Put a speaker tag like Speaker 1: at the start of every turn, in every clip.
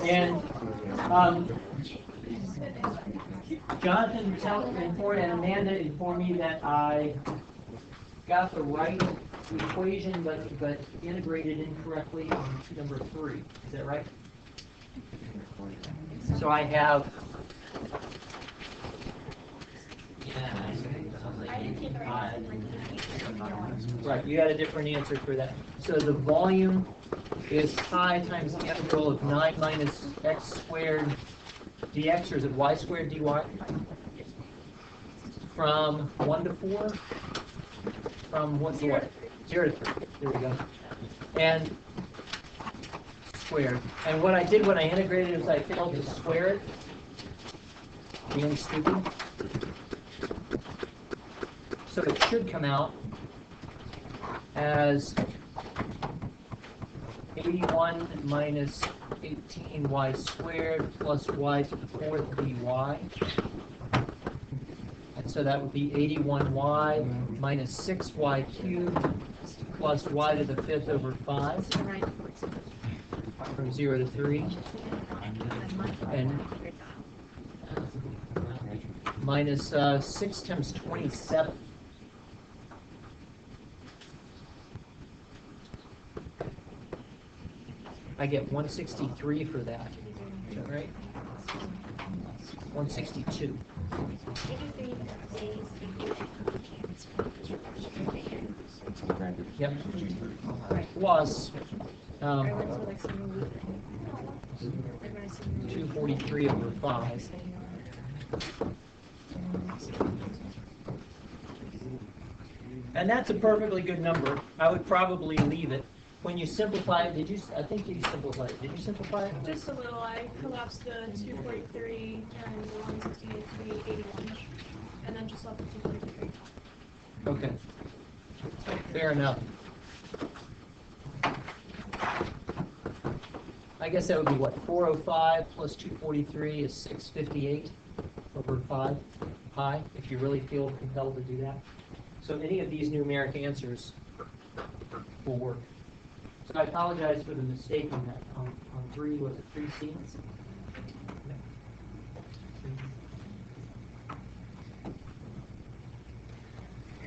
Speaker 1: And Jonathan and Amanda informed me that I got the right equation, but integrated incorrectly on number 3. Is that right? So I have. Right, you had a different answer for that. So the volume is pi times the integral of 9 minus x squared dx, or is it y squared dy? From 1 to 4? From 1 to what? 0 to 3. There we go. And squared. And what I did when I integrated is I failed to square it. Being stupid. So it should come out as 81 minus 18y squared plus y to the 4th dy. And so that would be 81y minus 6y cubed plus y to the 5th over 5 from 0 to 3. And minus 6 times 27. I get 163 for that. Is that right? 162. Yep. Plus 243 over 5. And that's a perfectly good number. I would probably leave it. When you simplify it, I think you simplified it. Did you simplify it?
Speaker 2: Just a little. I collapsed the 243 and the 168 to be 81. And then just left the 243.
Speaker 1: Okay. Fair enough. I guess that would be what? 405 plus 243 is 658 over 5 pi, if you really feel compelled to do that. So any of these numeric answers will work. So I apologize for the mistake on that. On 3, was it 3C?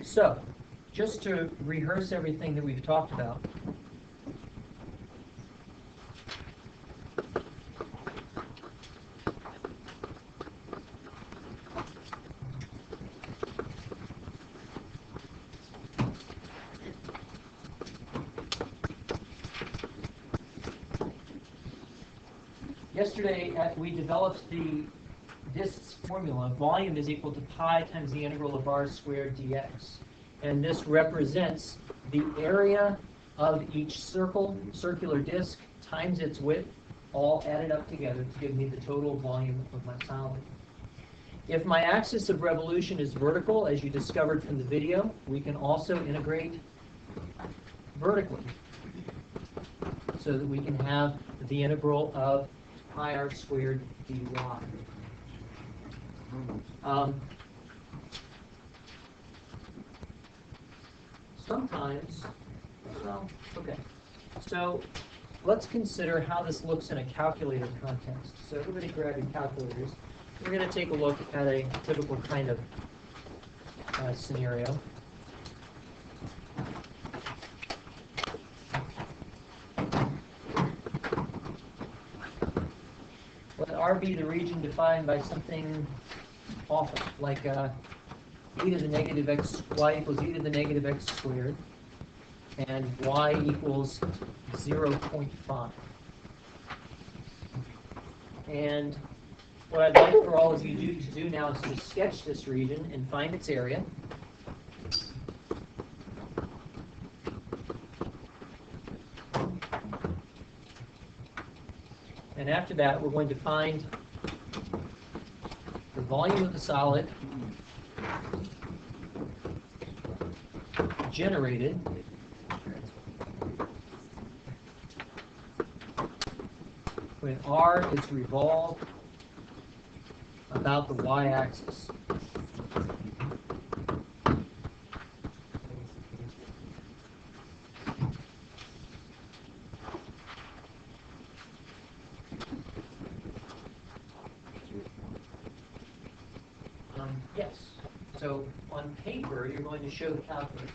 Speaker 1: So, just to rehearse everything that we've talked about. Yesterday, we developed this formula. Volume is equal to pi times the integral of r squared dx. And this represents the area of each circular disk, times its width, all added up together to give me the total volume of my solid. If my axis of revolution is vertical, as you discovered from the video, we can also integrate vertically, so that we can have the integral of pi r squared dy. Sometimes, well, okay. So let's consider how this looks in a calculator context. So everybody grab your calculators. We're going to take a look at a typical kind of scenario. Let R be the region defined by something awful, like e to the negative x, y equals e to the negative x squared, and y equals 0.5. And what I'd like for all of you to do now is to sketch this region and find its area. And after that, we're going to find the volume of the solid generated when R is revolved about the y-axis. Yes. So on paper, you're going to show the calculus,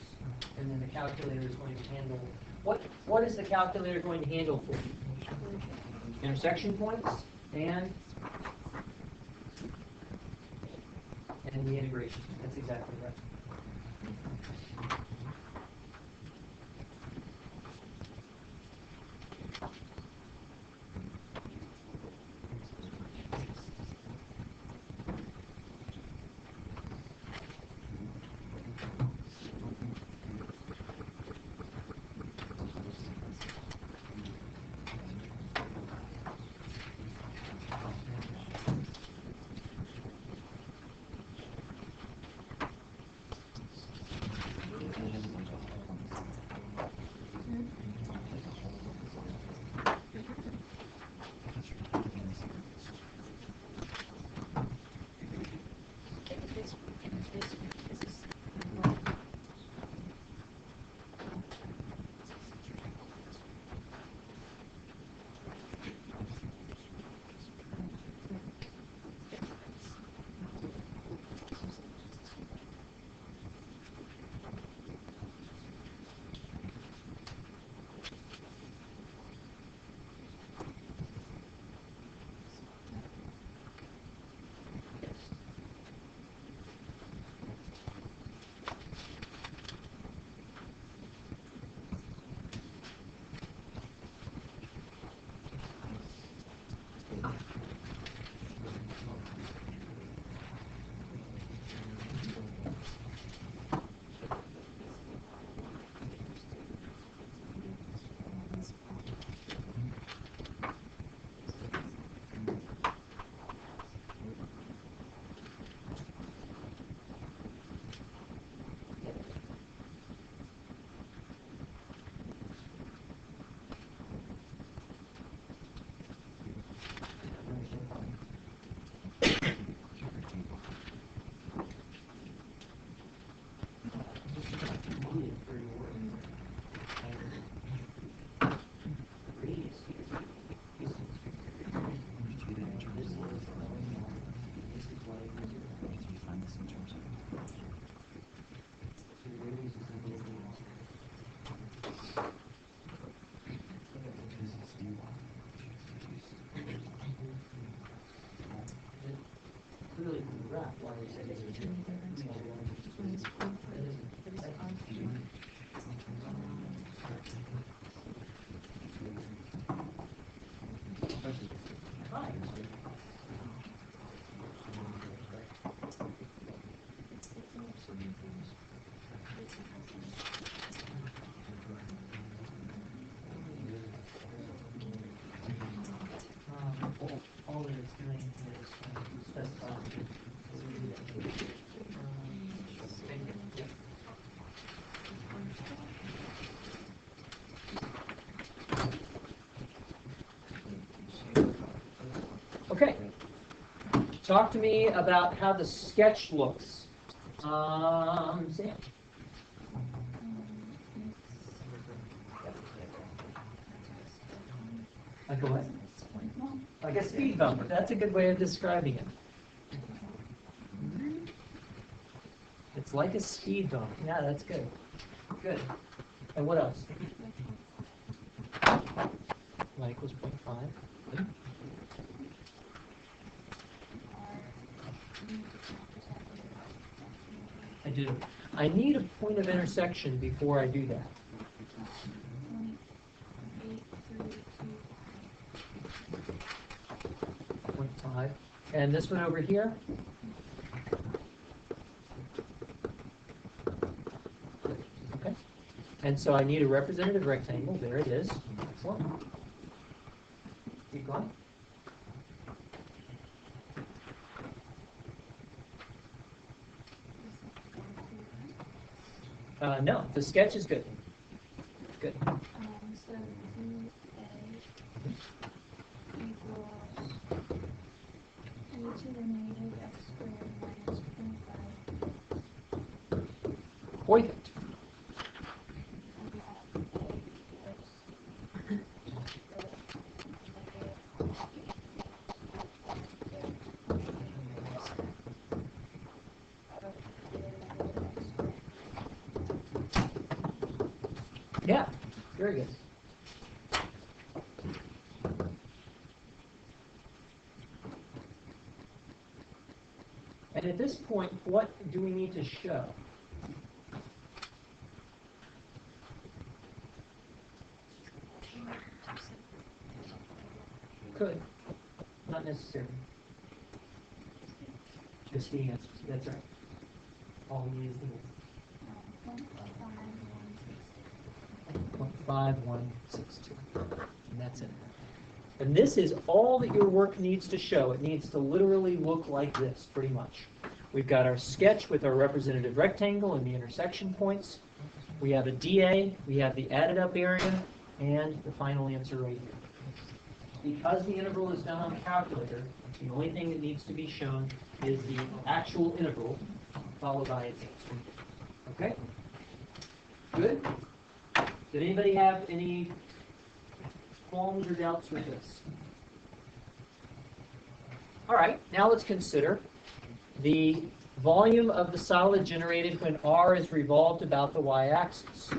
Speaker 1: and then the calculator is going to handle, what is the calculator going to handle for you? Intersection points and the integration. That's exactly right. Clearly from the graph, why they said it's a all that it's doing is specifying. Okay. Talk to me about how the sketch looks. Sam? Like a what? Like a speed bump. That's a good way of describing it. It's like a speed bump. Yeah, that's good. Good. And what else? Y equals 0.5. Good. I do. I need a point of intersection before I do that. 0.5. And this one over here? Okay. And so I need a representative rectangle. There it is. Excellent. Keep going. No, the sketch is good. Good.
Speaker 2: So e to the negative x squared minus 0.5.
Speaker 1: Perfect. Yeah, very good. And at this point, what do we need to show? Could. Not necessary. Just the answers. That's right. All we need is the answer. 0.5162. And that's it. And this is all that your work needs to show. It needs to literally look like this, pretty much. We've got our sketch with our representative rectangle and the intersection points. We have a DA, we have the added up area, and the final answer right here. Because the integral is done on a calculator, the only thing that needs to be shown is the actual integral followed by its answer. Okay? Good? Did anybody have any qualms or doubts with this? All right, now let's consider the volume of the solid generated when r is revolved about the y-axis.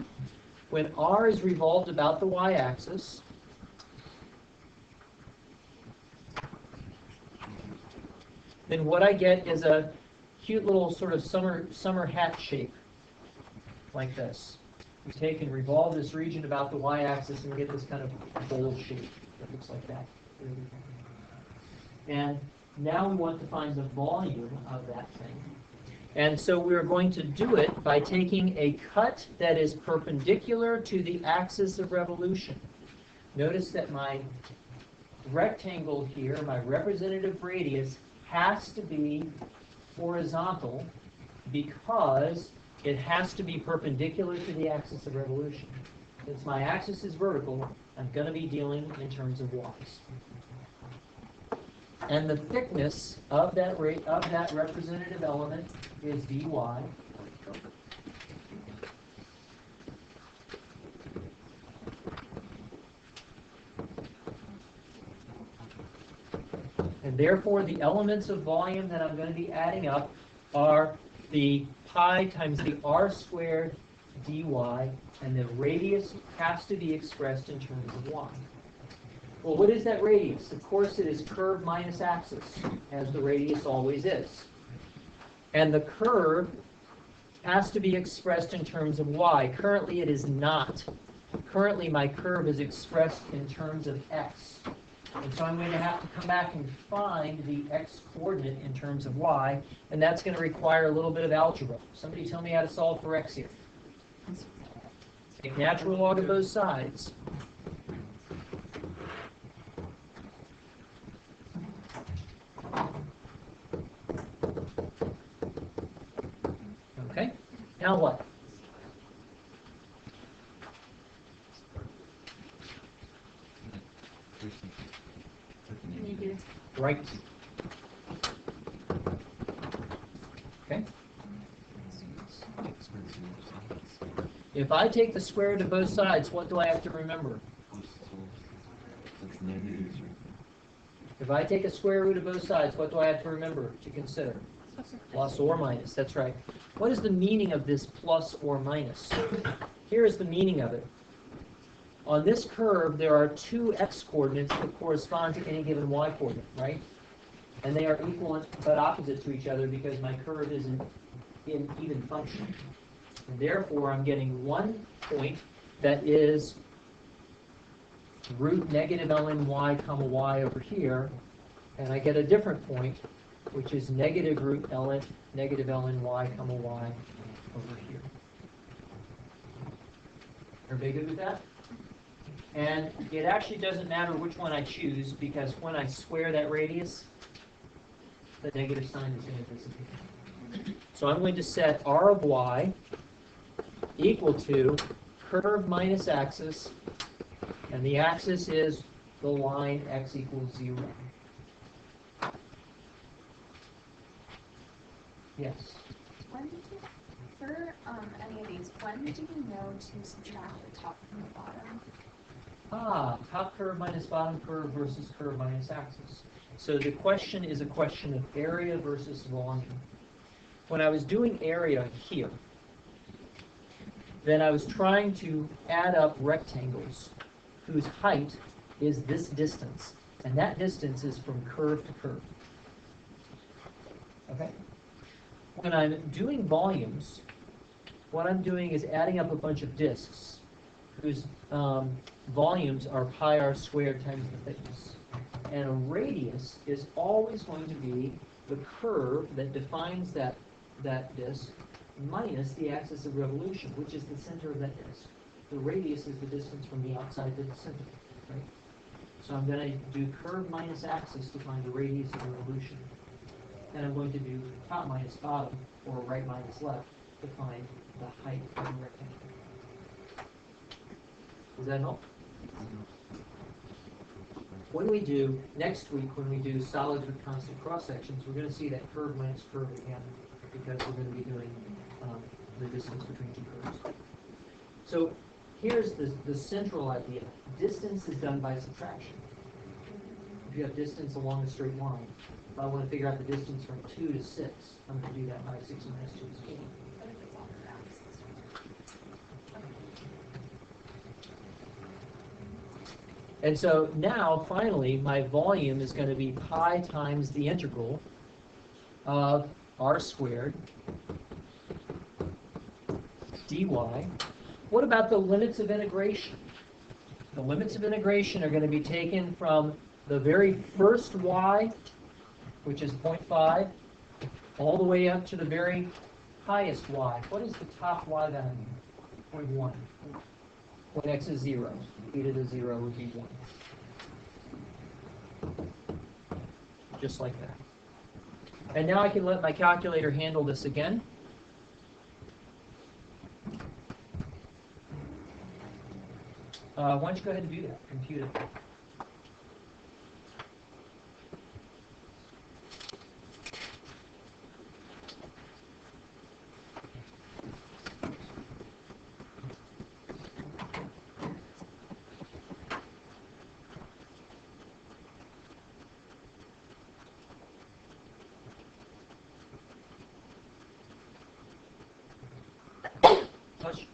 Speaker 1: When r is revolved about the y-axis, then what I get is a cute little sort of summer hat shape, like this. We take and revolve this region about the y-axis and we get this kind of bowl shape that looks like that. And now we want to find the volume of that thing. And so we're going to do it by taking a cut that is perpendicular to the axis of revolution. Notice that my rectangle here, my representative radius, has to be horizontal because it has to be perpendicular to the axis of revolution. Since my axis is vertical, I'm going to be dealing in terms of y's. And the thickness of that representative element is dy. And therefore, the elements of volume that I'm going to be adding up are the pi times the r squared dy, and the radius has to be expressed in terms of y. Well, what is that radius? Of course, it is curve minus axis, as the radius always is. And the curve has to be expressed in terms of y. Currently, it is not. Currently, my curve is expressed in terms of x. And so I'm going to have to come back and find the x coordinate in terms of y, and that's going to require a little bit of algebra. Somebody tell me how to solve for x here. Take natural log of both sides. Okay, now what? Right. Okay. If I take the square root of both sides, what do I have to remember? If I take a square root of both sides, what do I have to remember to consider? Plus or minus, that's right. What is the meaning of this plus or minus? Here is the meaning of it. On this curve, there are two x-coordinates that correspond to any given y-coordinate, right? And they are equal but opposite to each other because my curve is in even function. And therefore, I'm getting one point that is root negative ln y comma y over here, and I get a different point, which is negative root negative ln y comma y over here. Everybody good with that? And it actually doesn't matter which one I choose, because when I square that radius, the negative sign is going to disappear. So I'm going to set r of y equal to curve minus axis, and the axis is the line x equals 0. Yes?
Speaker 3: When did you, for any of these, when do you know to subtract the top from the bottom?
Speaker 1: Top curve minus bottom curve versus curve minus axis. So the question is a question of area versus volume. When I was doing area here, then I was trying to add up rectangles whose height is this distance. And that distance is from curve to curve. Okay? When I'm doing volumes, what I'm doing is adding up a bunch of disks whose volumes are pi r squared times the thickness. And a radius is always going to be the curve that defines that disk minus the axis of revolution, which is the center of that disk. The radius is the distance from the outside to the center, right? So I'm going to do curve minus axis to find the radius of revolution. And I'm going to do top minus bottom, or right minus left, to find the height of the rectangle. Does that help? When we do, next week, when we do solids with constant cross-sections, we're going to see that curve minus curve again, because we're going to be doing the distance between two curves. So here's the central idea. Distance is done by subtraction. If you have distance along a straight line, if I want to figure out the distance from 2 to 6, I'm going to do that by 6 minus 2 is 8.
Speaker 3: What if it's on the axis?
Speaker 1: And so now, finally, my volume is going to be pi times the integral of r squared dy. What about the limits of integration? The limits of integration are going to be taken from the very first y, which is 0.5, all the way up to the very highest y. What is the top y value? 0.1. When x is 0, e to the 0 would be 1. Just like that. And now I can let my calculator handle this again. Why don't you go ahead and do that? Compute it. Touch.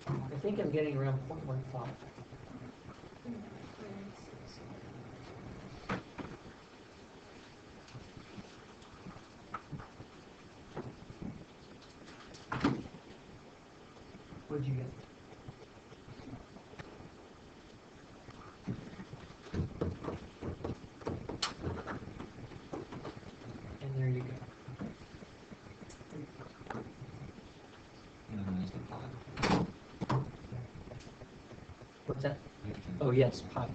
Speaker 1: I think I'm getting around 0.15. What did you get? And there you go. What's that? Oh, yes, pi.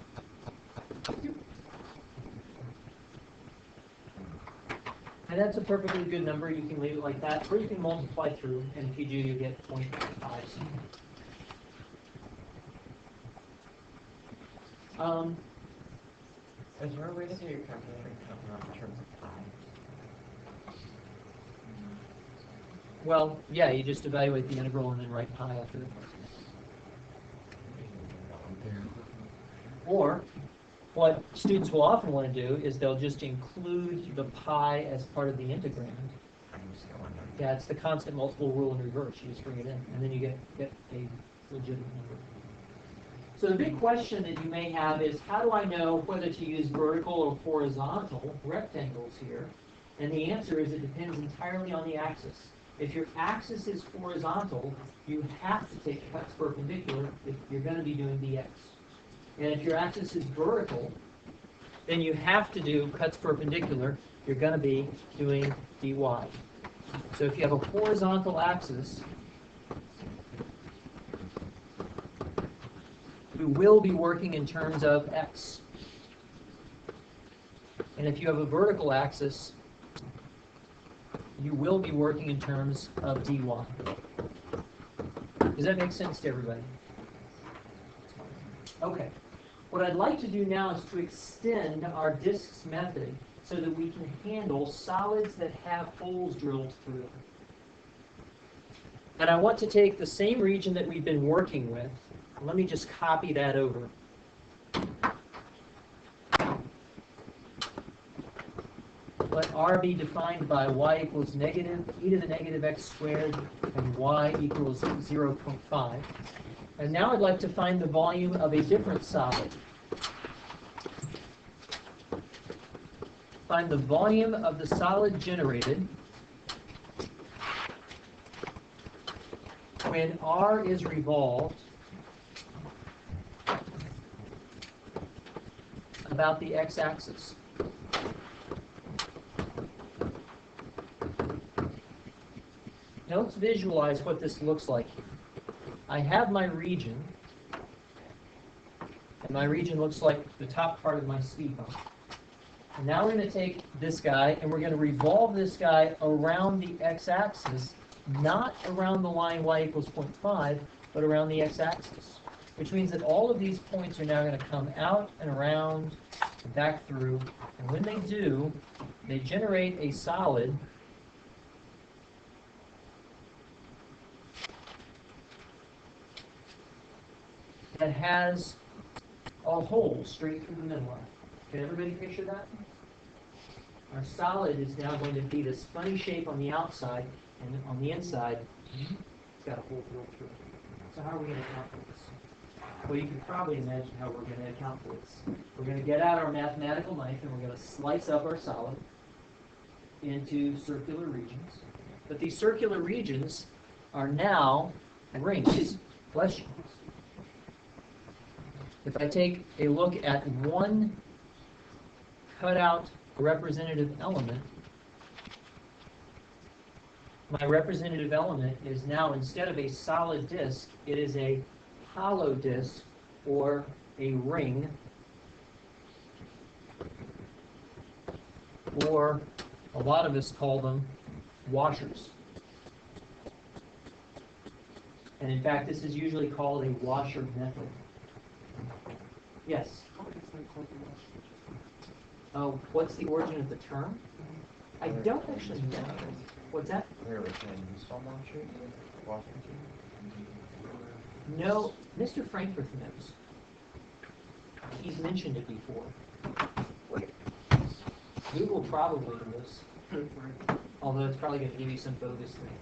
Speaker 1: And that's a perfectly good number. You can leave it like that, or you can multiply through, and if you do, you get 0.5.
Speaker 4: Is there a way to do your calculator in terms of pi?
Speaker 1: Well, yeah, you just evaluate the integral and then write pi after it. Or, what students will often want to do is they'll just include the pi as part of the integrand. Yeah, it's the constant multiple rule in reverse. You just bring it in, and then you get a legitimate number. So the big question that you may have is, how do I know whether to use vertical or horizontal rectangles here? And the answer is it depends entirely on the axis. If your axis is horizontal, you have to take cuts perpendicular if you're going to be doing dx. And if your axis is vertical, then you have to do cuts perpendicular. You're going to be doing dy. So if you have a horizontal axis, we will be working in terms of x. And if you have a vertical axis, you will be working in terms of dy. Does that make sense to everybody? Okay. What I'd like to do now is to extend our disks method so that we can handle solids that have holes drilled through them. And I want to take the same region that we've been working with. Let me just copy that over. Let R be defined by y equals negative e to the negative x squared and y equals 0.5. And now I'd like to find the volume of a different solid. Find the volume of the solid generated when R is revolved about the x-axis. Now let's visualize what this looks like here. I have my region, and my region looks like the top part of my speed bump. And now we're going to take this guy, and we're going to revolve this guy around the x-axis, not around the line y equals 0.5, but around the x-axis, which means that all of these points are now going to come out and around and back through, and when they do, they generate a solid that has a hole straight through the middle of it. Can everybody picture that? Our solid is now going to be this funny shape on the outside, and on the inside, it's got a hole drilled through it. So how are we going to account for this? Well, you can probably imagine how we're going to account for this. We're going to get out our mathematical knife, and we're going to slice up our solid into circular regions. But these circular regions are now rings, flesh. If I take a look at one cutout representative element, my representative element is now, instead of a solid disk, it is a hollow disk or a ring, or a lot of us call them washers. And in fact, this is usually called a washer method. Yes? Oh, what's the origin of the term? I don't actually know. What's that?
Speaker 4: Where was in someone shoot Washington?
Speaker 1: No, Mr. Frankfurt knows. He's mentioned it before. Google probably knows. Although it's probably going to give you some bogus thing.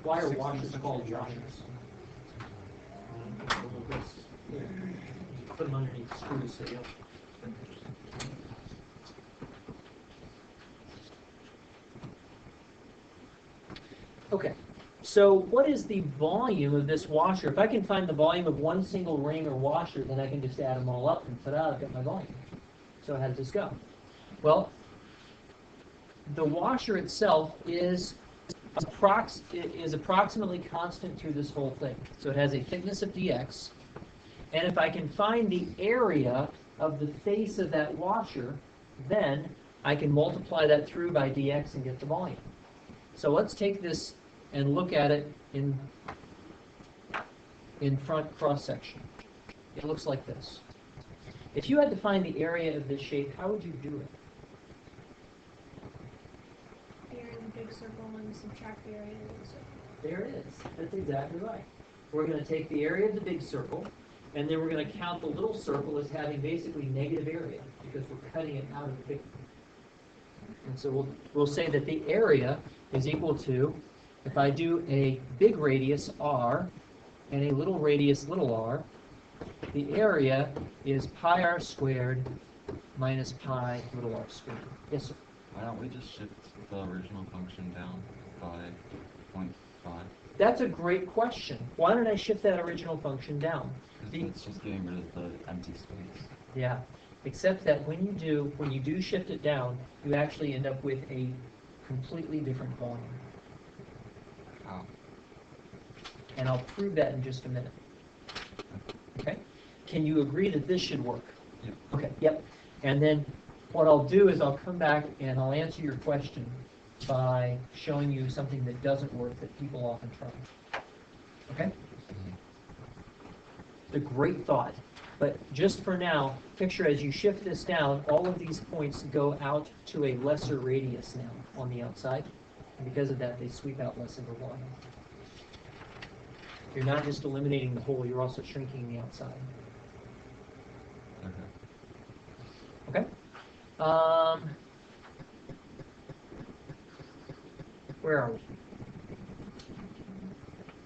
Speaker 1: Why are washers called washers? Put them underneath screws so you don't. Okay, so what is the volume of this washer? If I can find the volume of one single ring or washer, then I can just add them all up and ta-da, I've got my volume. So how does this go? Well, the washer itself is approximately constant through this whole thing. So it has a thickness of dx, and if I can find the area of the face of that washer, then I can multiply that through by dx and get the volume. So let's take this and look at it in front cross-section. It looks like this. If you had to find the area of this shape, how would you do it?
Speaker 2: Area in the big circle and subtract the area of the circle.
Speaker 1: There it is. That's exactly right. We're going to take the area of the big circle, and then we're going to count the little circle as having basically negative area, because we're cutting it out of the big one. And so we'll say that the area is equal to, if I do a big radius r and a little radius little r, the area is pi r squared minus pi little r squared. Yes, sir?
Speaker 5: Why don't we just shift the original function down by 0.5?
Speaker 1: That's a great question. Why don't I shift that original function down?
Speaker 5: Because it's just getting rid of the empty space.
Speaker 1: Yeah, except that when you do shift it down, you actually end up with a completely different volume.
Speaker 5: How?
Speaker 1: And I'll prove that in just a minute. Okay? Can you agree that this should work?
Speaker 5: Yep.
Speaker 1: Okay, yep. And then what I'll do is I'll come back and I'll answer your question by showing you something that doesn't work that people often try. Okay? It's a great thought. But just for now, picture as you shift this down, all of these points go out to a lesser radius now on the outside. And because of that, they sweep out less of a volume. You're not just eliminating the hole, you're also shrinking the outside.
Speaker 5: Okay.
Speaker 1: Okay? Where are we?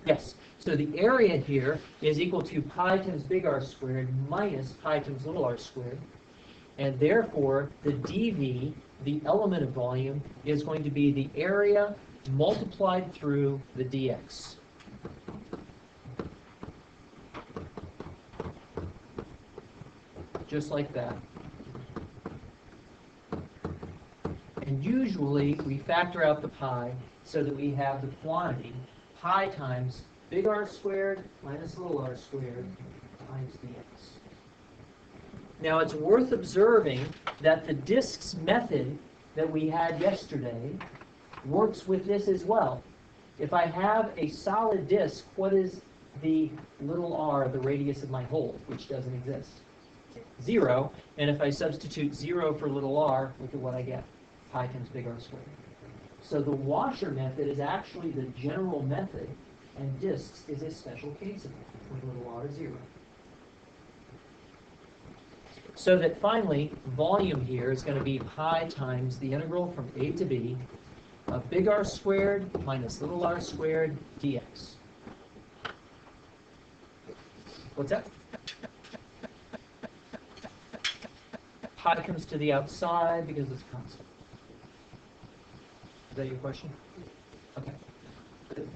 Speaker 1: Yes. So the area here is equal to pi times big R squared minus pi times little r squared. And therefore, the dV, the element of volume, is going to be the area multiplied through the dx. Just like that. And usually, we factor out the pi so that we have the quantity pi times big R squared minus little r squared times dx. Now, it's worth observing that the disks method that we had yesterday works with this as well. If I have a solid disk, what is the little r, the radius of my hole, which doesn't exist? 0. And if I substitute 0 for little r, look at what I get. Pi times big R squared. So the washer method is actually the general method, and disks is a special case of it, with little r 0. So that finally, volume here is going to be pi times the integral from a to b of big R squared minus little r squared dx. What's that? Pi comes to the outside because it's constant. Is that your question? Okay. Good.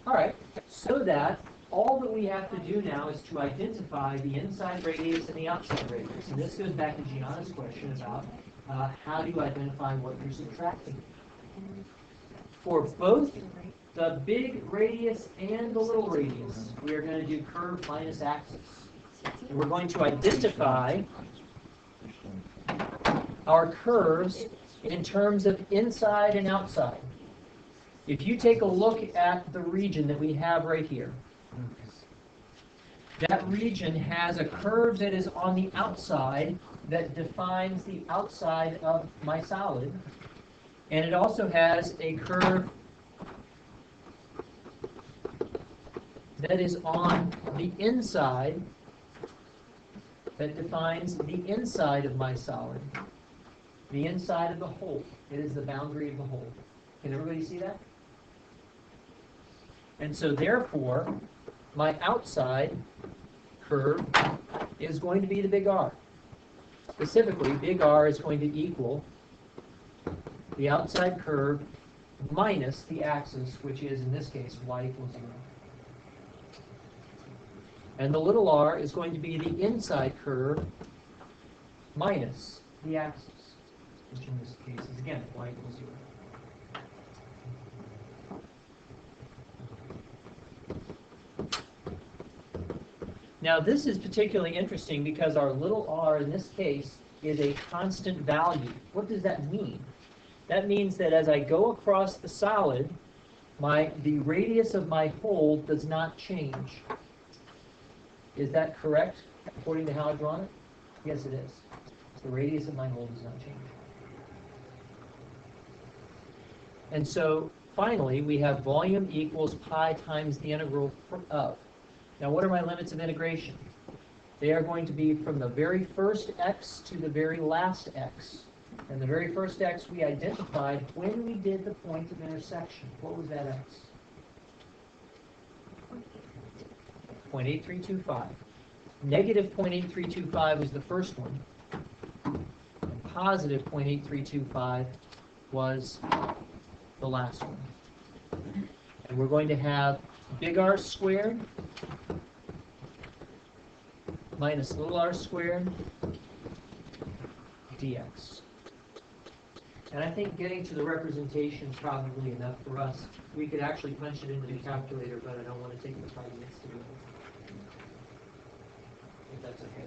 Speaker 1: All right. So that all that we have to do now is to identify the inside radius and the outside radius. And this goes back to Gianna's question about how do you identify what you're subtracting. For both the big radius and the little radius, we are going to do curve minus axis. And we're going to identify our curves in terms of inside and outside. If you take a look at the region that we have right here, that region has a curve that is on the outside that defines the outside of my solid, and it also has a curve that is on the inside that defines the inside of my solid, the inside of the hole. It is the boundary of the hole. Can everybody see that? And so therefore, my outside curve is going to be the big R. Specifically, big R is going to equal the outside curve minus the axis, which is, in this case, y equals 0. And the little r is going to be the inside curve minus the axis, which in this case is, again, y equals 0. Now, this is particularly interesting because our little r in this case is a constant value. What does that mean? That means that as I go across the solid, the radius of my hole does not change. Is that correct, according to how I've drawn it? Yes, it is. The radius of my hole does not change. And so, finally, we have volume equals pi times the integral of. Now, what are my limits of integration? They are going to be from the very first x to the very last x. And the very first x we identified when we did the point of intersection. What was that x? 0.8325. Negative 0.8325 was the first one. And positive 0.8325 was the last one. And we're going to have big R squared minus little r squared dx. And I think getting to the representation is probably enough for us. We could actually punch it into the calculator, but I don't want to take the 5 minutes to do it. If that's okay.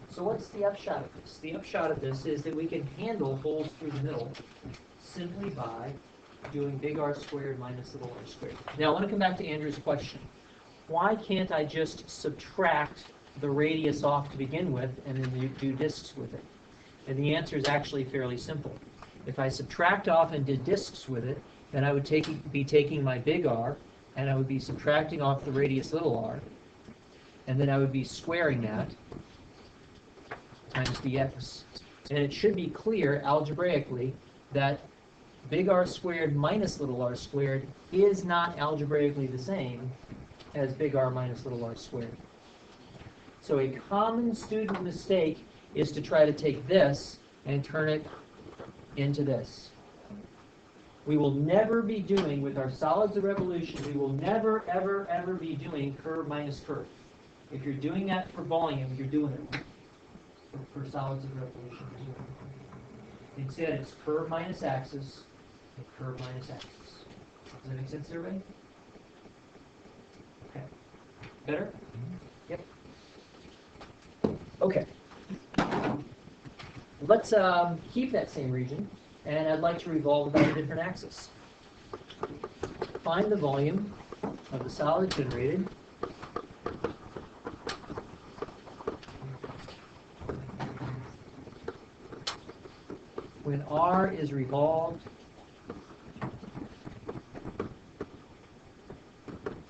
Speaker 1: So what's the upshot of this? The upshot of this is that we can handle holes through the middle simply by doing big R squared minus little r squared. Now I want to come back to Andrew's question. Why can't I just subtract the radius off to begin with and then do discs with it? And the answer is actually fairly simple. If I subtract off and did discs with it, then I would be taking my big R and I would be subtracting off the radius little r, and then I would be squaring that times dx. And it should be clear algebraically that big R squared minus little r squared is not algebraically the same as big R minus little r squared. So a common student mistake is to try to take this and turn it into this. We will never be doing, with our solids of revolution, we will never, ever, ever be doing curve minus curve. If you're doing that for volume, you're doing it. For solids of revolution, you're doing it. Instead, it's curve minus axis, and curve minus axis. Does that make sense to everybody? Okay. Better? Yep. Okay. Let's keep that same region, and I'd like to revolve about a different axis. Find the volume of the solid generated when R is revolved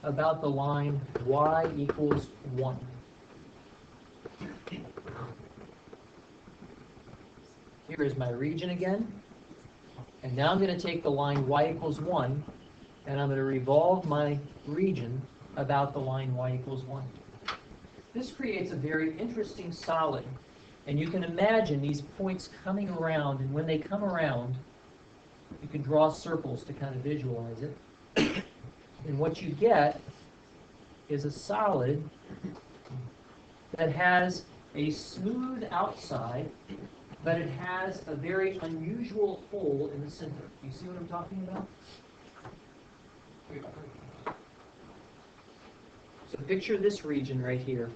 Speaker 1: about the line y equals 1. Here is my region again. And now I'm going to take the line y equals 1, and I'm going to revolve my region about the line y equals 1. This creates a very interesting solid. And you can imagine these points coming around, and when they come around, you can draw circles to kind of visualize it. And what you get is a solid that has a smooth outside, but it has a very unusual hole in the center. You see what I'm talking about? So picture this region right here.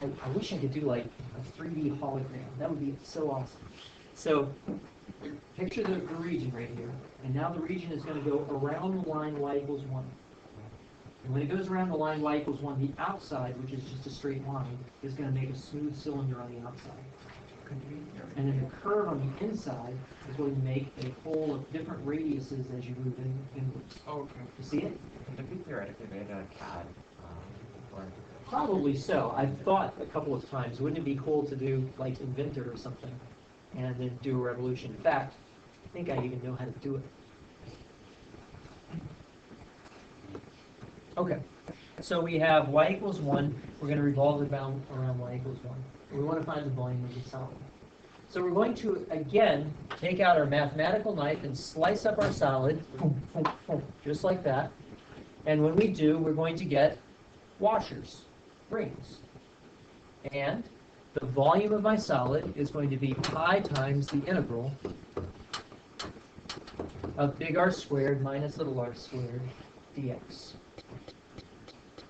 Speaker 1: I wish I could do like a 3D hologram. That would be so awesome. So picture the region right here. And now the region is going to go around the line y equals 1. And when it goes around the line y equals 1, the outside, which is just a straight line, is going to make a smooth cylinder on the outside. And then the curve on the inside is going to make a hole of different radiuses as you move inwards.
Speaker 4: Oh, okay.
Speaker 1: You see it?
Speaker 4: Could it be theoretically made out of CAD? Or
Speaker 1: Probably so. I've thought a couple of times, wouldn't it be cool to do like Inventor or something and then do a revolution? In fact, I think I even know how to do it. Okay, so we have y equals 1. We're going to revolve it around y equals 1. We want to find the volume of the solid. So we're going to, again, take out our mathematical knife and slice up our solid, just like that. And when we do, we're going to get washers, rings. And the volume of my solid is going to be pi times the integral of big R squared minus little r squared dx.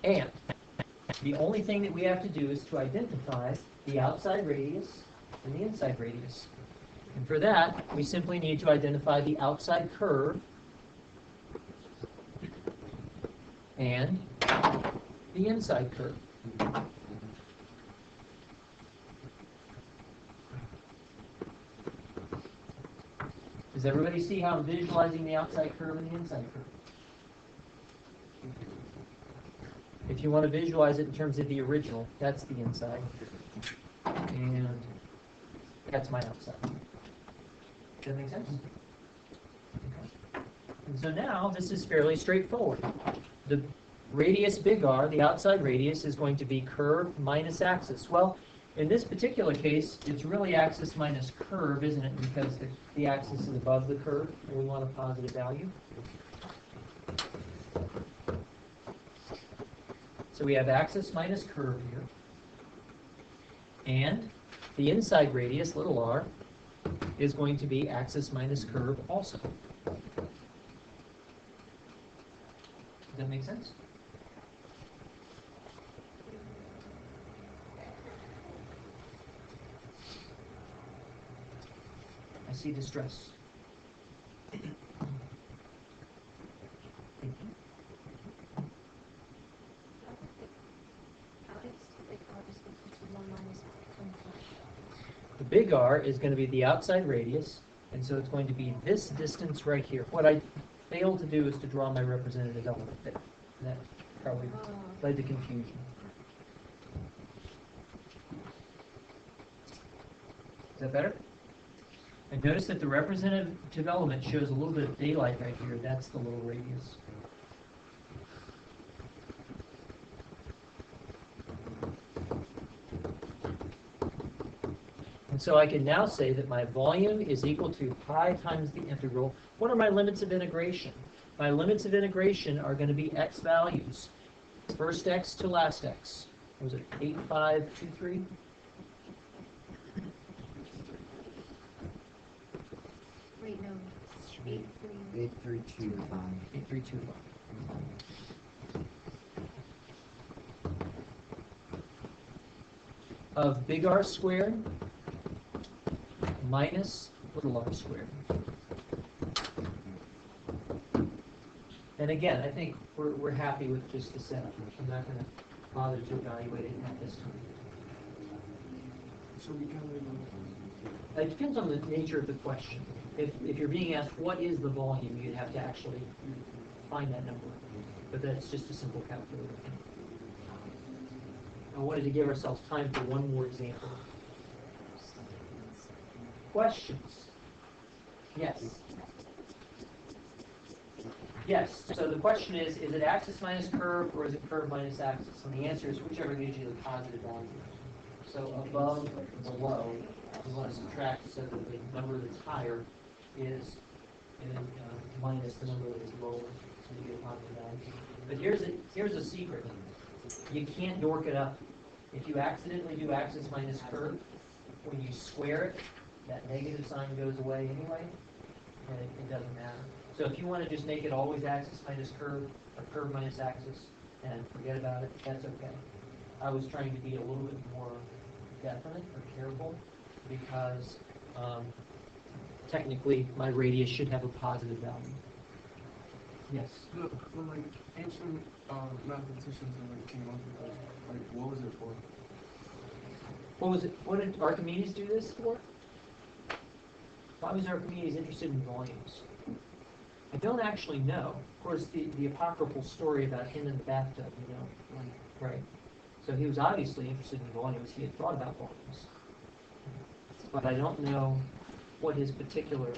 Speaker 1: And the only thing that we have to do is to identify the outside radius and the inside radius. And for that, we simply need to identify the outside curve and the inside curve. Does everybody see how I'm visualizing the outside curve and the inside curve? If you want to visualize it in terms of the original, that's the inside. And that's my outside. Does that make sense? Okay. And so now this is fairly straightforward. The radius big R, the outside radius, is going to be curve minus axis. Well, in this particular case, it's really axis minus curve, isn't it? Because the axis is above the curve, and we want a positive value. So we have axis minus curve here. And the inside radius, little r, is going to be axis minus curve also. Does that make sense? I see distress. big R is going to be the outside radius, and so it's going to be this distance right here. What I failed to do is to draw my representative element there. And that probably led to confusion. Is that better? And notice that the representative element shows a little bit of daylight right here. That's the little radius. And so I can now say that my volume is equal to pi times the integral. What are my limits of integration? My limits of integration are going to be x values. First x to last x. Was it 8523?
Speaker 3: Wait, no.
Speaker 4: 8325.
Speaker 1: 8325. Of big R squared minus little r squared. And again, I think we're happy with just the setup. I'm not going to bother to evaluate it at this time.
Speaker 6: So we can
Speaker 1: It depends on the nature of the question. If you're being asked what is the volume, you'd have to actually find that number. But that's just a simple calculator. I wanted to give ourselves time for one more example. Questions? Yes. Yes. So the question is it axis minus curve or is it curve minus axis? And the answer is whichever gives you the positive value. So above, below, we want to subtract so that the number that's higher is minus the number that is lower, so you get a positive value. But here's a secret. You can't dork it up. If you accidentally do axis minus curve, when you square it, that negative sign goes away anyway, and it doesn't matter. So if you want to just make it always axis minus curve, or curve minus axis, and forget about it, that's okay. I was trying to be a little bit more definite or careful, because technically my radius should have a positive value. Yes?
Speaker 6: look for like ancient mathematicians and like came up with this. Like, what was it for?
Speaker 1: What was it? What did Archimedes do this for? Why was Archimedes interested in volumes? I don't actually know. Of course, the apocryphal story about him in the bathtub, you know. Right. So he was obviously interested in volumes. He had thought about volumes. But I don't know what his particular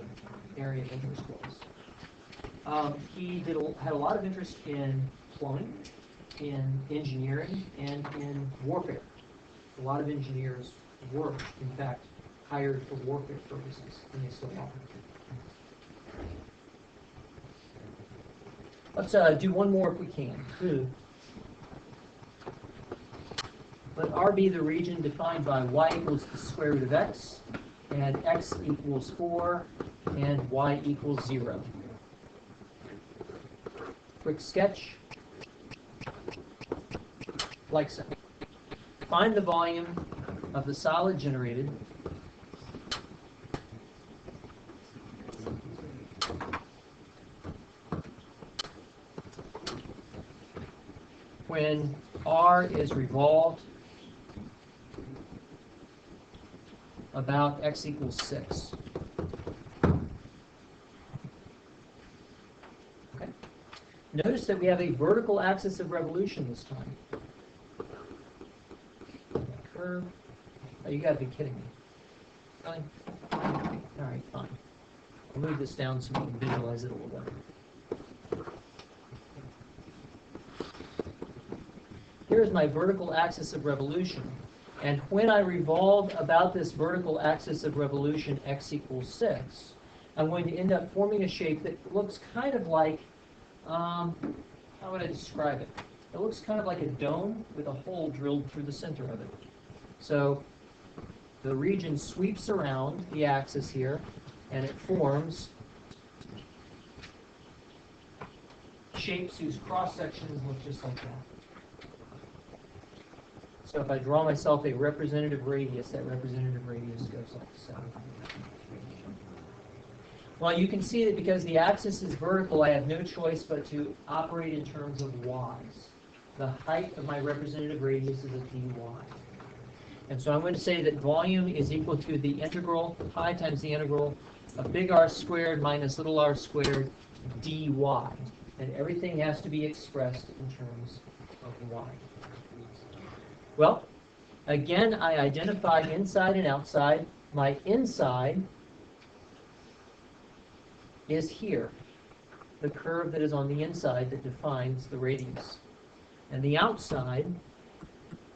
Speaker 1: area of interest was. He had a lot of interest in plumbing, in engineering, and in warfare. A lot of engineers were, in fact, hired for warfare purposes, and they still are. Let's do one more if we can. Let R be the region defined by y equals the square root of x, and x equals 4, and y equals 0. Quick sketch. Like so. Find the volume of the solid generated when R is revolved about x equals 6. Okay. Notice that we have a vertical axis of revolution this time. Curve. Oh, you gotta be kidding me. Really? All right, fine. I'll move this down so we can visualize it a little better. Here's my vertical axis of revolution. And when I revolve about this vertical axis of revolution, x equals 6, I'm going to end up forming a shape that looks kind of like, how would I describe it? It looks kind of like a dome with a hole drilled through the center of it. So the region sweeps around the axis here, and it forms shapes whose cross-sections look just like that. So if I draw myself a representative radius, that representative radius goes like so. Well, you can see that because the axis is vertical, I have no choice but to operate in terms of y's. The height of my representative radius is a dy. And so I'm going to say that volume is equal to the integral, pi times the integral of big R squared minus little r squared dy. And everything has to be expressed in terms of y. Well, again, I identify inside and outside. My inside is here, the curve that is on the inside that defines the radius. And the outside,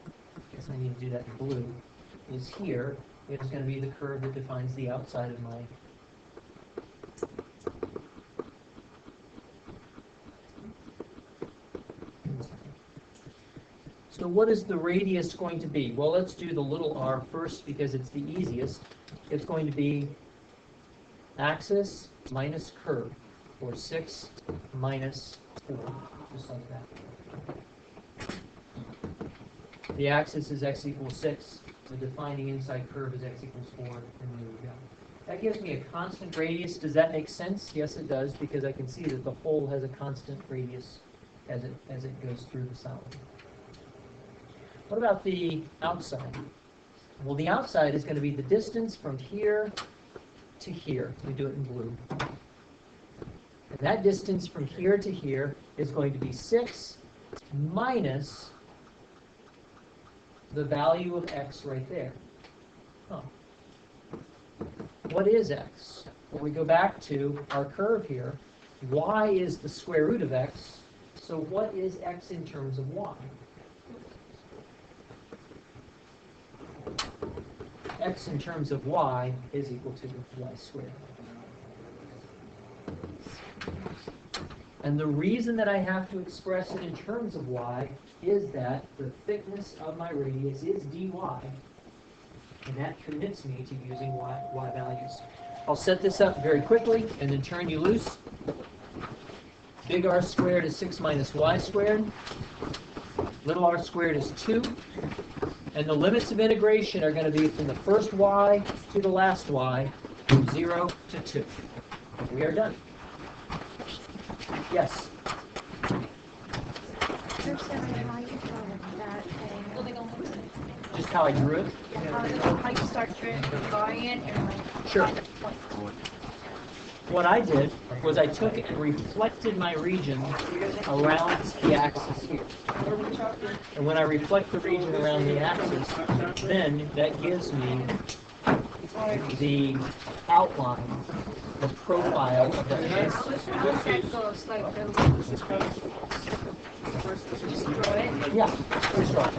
Speaker 1: I guess I need to do that in blue, is here. It's going to be the curve that defines the outside of my So what is the radius going to be? Well, let's do the little r first because it's the easiest. It's going to be axis minus curve, or 6 minus 4, just like that. The axis is x equals 6. The defining inside curve is x equals 4, and there we go. That gives me a constant radius. Does that make sense? Yes, it does, because I can see that the hole has a constant radius as it goes through the solid. What about the outside? Well, the outside is going to be the distance from here to here. We do it in blue. And that distance from here to here is going to be 6 minus the value of x right there. Huh. What is x? Well, we go back to our curve here. Y is the square root of x. So what is x in terms of y? X in terms of y is equal to y squared. And the reason that I have to express it in terms of y is that the thickness of my radius is dy, and that commits me to using y values. I'll set this up very quickly and then turn you loose. Big R squared is 6 minus y squared. Little r squared is 2. And the limits of integration are going to be from the first y to the last y, from 0 to 2. We are done. Yes? Just how I drew it?
Speaker 7: How you start drawing the line and like
Speaker 1: Sure.
Speaker 7: find the point.
Speaker 1: What I did was I took and reflected my region around the axis here. And when I reflect the region around the axis, then that gives me the outline, the profile of that face.
Speaker 7: That goes like the
Speaker 1: Yeah, let's draw it.